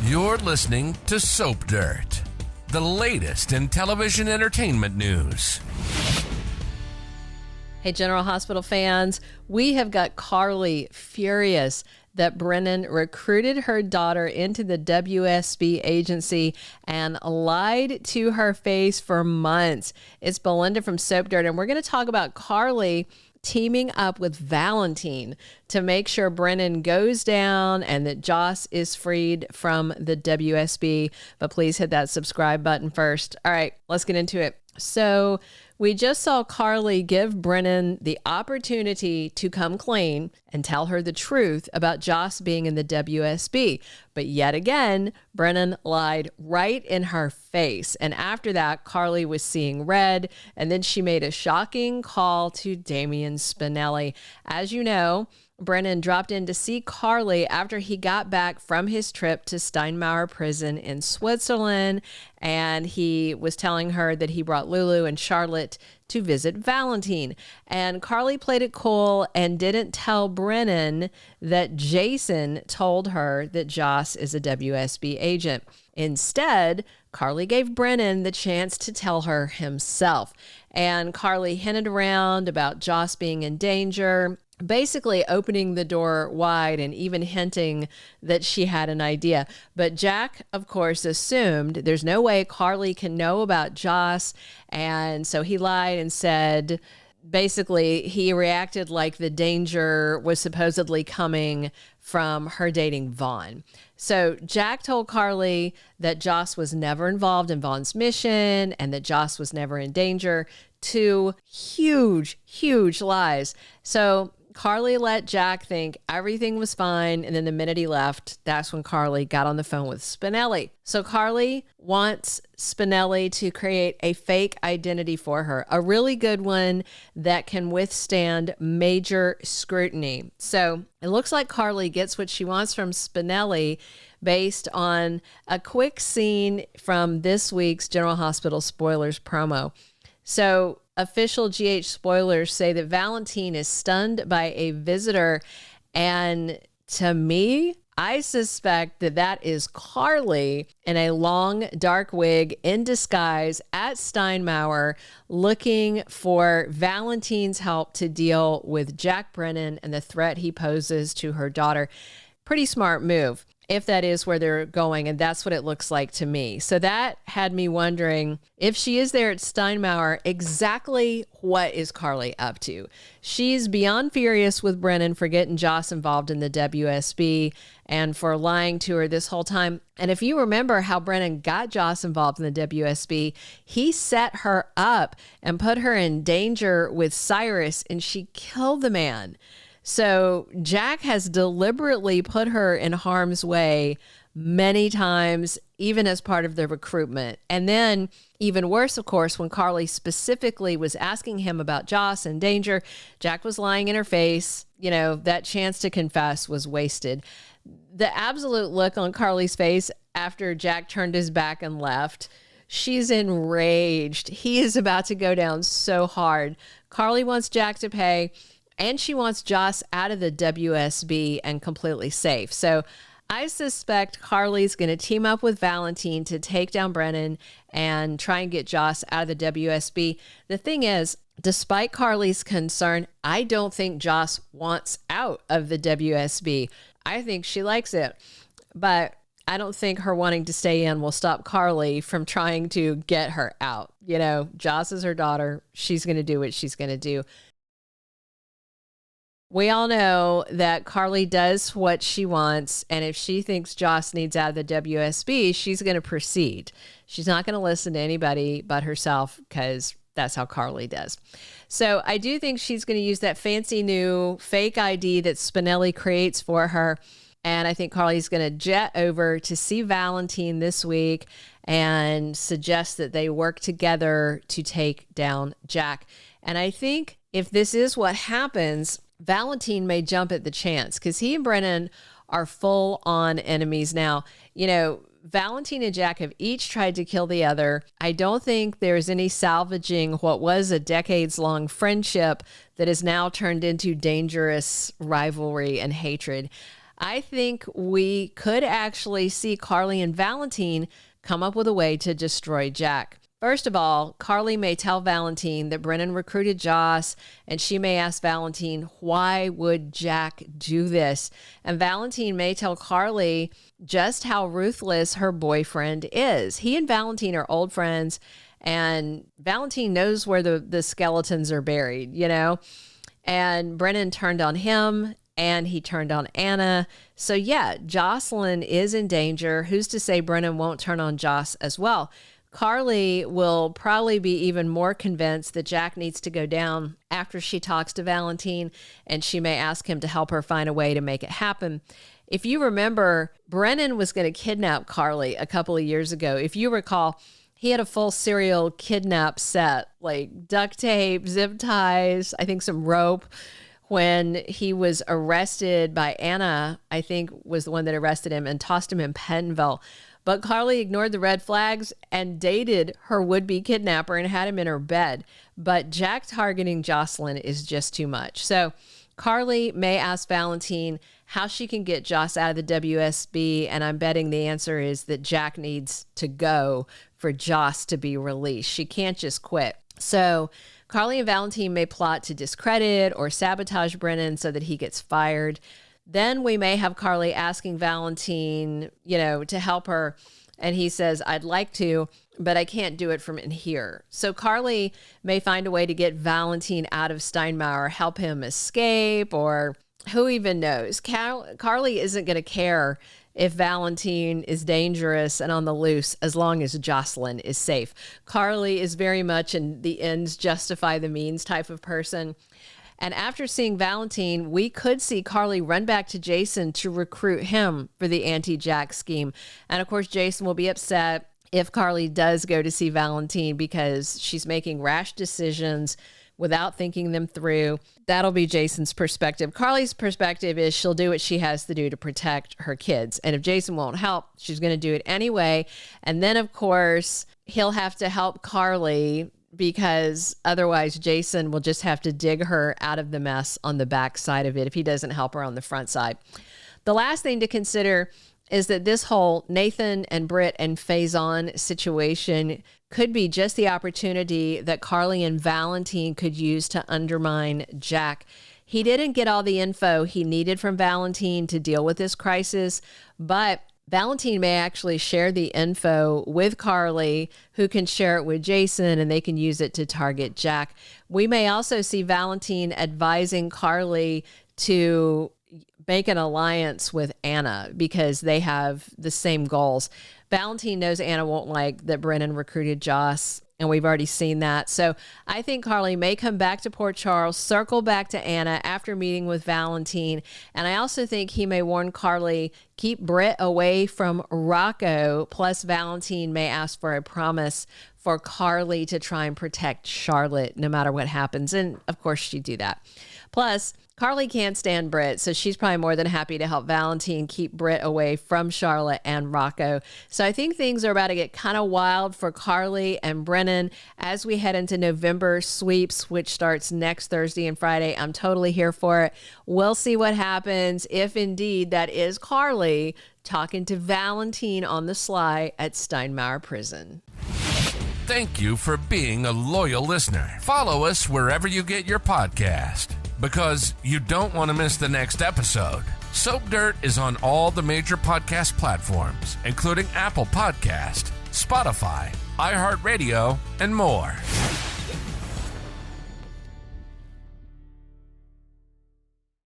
You're listening to Soap Dirt, the latest in television entertainment news. Hey, General Hospital fans, we have got Carly furious that Brennan recruited her daughter into the WSB agency and lied to her face for months. It's Belinda from Soap Dirt, and we're going to talk about Carly teaming up with Valentin to make sure Brennan goes down and that Joss is freed from the WSB. But please hit that subscribe button first. All right, let's get into it. So we just saw Carly give Brennan the opportunity to come clean and tell her the truth about Joss being in the WSB. But yet again, Brennan lied right in her face. And after that, Carly was seeing red. And then she made a shocking call to Damian Spinelli. As you know, Brennan dropped in to see Carly after he got back from his trip to Steinmauer Prison in Switzerland, and he was telling her that he brought Lulu and Charlotte to visit Valentin. And Carly played it cool and didn't tell Brennan that Jason told her that Joss is a WSB agent. Instead, Carly gave Brennan the chance to tell her himself. And Carly hinted around about Joss being in danger, basically opening the door wide and even hinting that she had an idea. But Jack, of course, assumed there's no way Carly can know about Joss. And so he lied and said, basically, he reacted like the danger was supposedly coming from her dating Vaughn. So Jack told Carly that Joss was never involved in Vaughn's mission and that Joss was never in danger. Two huge, huge lies. So Carly let Jack think everything was fine, and then the minute he left, that's when Carly got on the phone with Spinelli. So Carly wants Spinelli to create a fake identity for her, a really good one that can withstand major scrutiny. So it looks like Carly gets what she wants from Spinelli based on a quick scene from this week's General Hospital Spoilers promo. So official GH spoilers say that Valentin is stunned by a visitor. And to me, I suspect that that is Carly in a long, dark wig in disguise at Steinmauer looking for Valentin's help to deal with Jack Brennan and the threat he poses to her daughter. Pretty smart move, if that is where they're going, and that's what it looks like to me. So that had me wondering, if she is there at Steinmauer, exactly what is Carly up to? She's beyond furious with Brennan for getting Joss involved in the WSB and for lying to her this whole time. And if you remember how Brennan got Joss involved in the WSB, he set her up and put her in danger with Cyrus, and she killed the man. So Jack has deliberately put her in harm's way many times, even as part of the recruitment. And then even worse, of course, when Carly specifically was asking him about Joss and danger, Jack was lying in her face. You know, that chance to confess was wasted. The absolute look on Carly's face after Jack turned his back and left, she's enraged. He is about to go down so hard. Carly wants Jack to pay, and she wants Joss out of the WSB and completely safe. So I suspect Carly's going to team up with Valentin to take down Brennan and try and get Joss out of the WSB. The thing is, despite Carly's concern, I don't think Joss wants out of the WSB. I think she likes it. But I don't think her wanting to stay in will stop Carly from trying to get her out. You know, Joss is her daughter. She's going to do what she's going to do. We all know that Carly does what she wants, and if she thinks Joss needs out of the WSB, she's going to proceed. She's not going to listen to anybody but herself, because that's how Carly does. So I do think she's going to use that fancy new fake ID that Spinelli creates for her, and I think Carly's going to jet over to see Valentin this week and suggest that they work together to take down Jack. And I think if this is what happens, Valentin may jump at the chance, because he and Brennan are full-on enemies now. You know, Valentin and Jack have each tried to kill the other. I don't think there's any salvaging what was a decades-long friendship that has now turned into dangerous rivalry and hatred. I think we could actually see Carly and Valentin come up with a way to destroy Jack. First of all, Carly may tell Valentin that Brennan recruited Joss, and she may ask Valentin, why would Jack do this? And Valentin may tell Carly just how ruthless her boyfriend is. He and Valentin are old friends, and Valentin knows where the skeletons are buried, you know? And Brennan turned on him, and he turned on Anna. So yeah, Josslyn is in danger. Who's to say Brennan won't turn on Joss as well? Carly will probably be even more convinced that Jack needs to go down after she talks to Valentin, and she may ask him to help her find a way to make it happen. If you remember, Brennan was going to kidnap Carly a couple of years ago. If you recall, he had a full serial kidnap set, like duct tape, zip ties, I think some rope. When he was arrested by Anna, I think was the one that arrested him and tossed him in Pentonville. But Carly ignored the red flags and dated her would-be kidnapper and had him in her bed. But Jack targeting Josslyn is just too much. So Carly may ask Valentin how she can get Joss out of the WSB, and I'm betting the answer is that Jack needs to go for Joss to be released. She can't just quit. So Carly and Valentin may plot to discredit or sabotage Brennan so that he gets fired. Then we may have Carly asking Valentin, to help her. And he says, I'd like to, but I can't do it from in here. So Carly may find a way to get Valentin out of Steinmauer, help him escape, or who even knows. Carly isn't going to care if Valentin is dangerous and on the loose as long as Josslyn is safe. Carly is very much in the ends justify the means type of person. And after seeing Valentin, we could see Carly run back to Jason to recruit him for the anti-Jack scheme. And of course, Jason will be upset if Carly does go to see Valentin because she's making rash decisions without thinking them through. That'll be Jason's perspective. Carly's perspective is she'll do what she has to do to protect her kids. And if Jason won't help, she's going to do it anyway. And then, of course, he'll have to help Carly because otherwise Jason will just have to dig her out of the mess on the back side of it if he doesn't help her on the front side. The last thing to consider is that this whole Nathan and Britt and Faison situation could be just the opportunity that Carly and Valentin could use to undermine Jack. He didn't get all the info he needed from Valentin to deal with this crisis, but Valentin may actually share the info with Carly, who can share it with Jason, and they can use it to target Jack. We may also see Valentin advising Carly to make an alliance with Anna because they have the same goals. Valentin knows Anna won't like that Brennan recruited Joss, and we've already seen that. So I think Carly may come back to Port Charles, circle back to Anna after meeting with Valentin. And I also think he may warn Carly, keep Britt away from Rocco. Plus Valentin may ask for a promise for Carly to try and protect Charlotte no matter what happens. And of course she'd do that. Plus, Carly can't stand Britt, so she's probably more than happy to help Valentin keep Britt away from Charlotte and Rocco. So I think things are about to get kind of wild for Carly and Brennan as we head into November sweeps, which starts next Thursday and Friday. I'm totally here for it. We'll see what happens if indeed that is Carly talking to Valentin on the sly at Steinmauer Prison. Thank you for being a loyal listener. Follow us wherever you get your podcast, because you don't want to miss the next episode. Soap Dirt is on all the major podcast platforms, including Apple Podcast, Spotify, iHeartRadio, and more.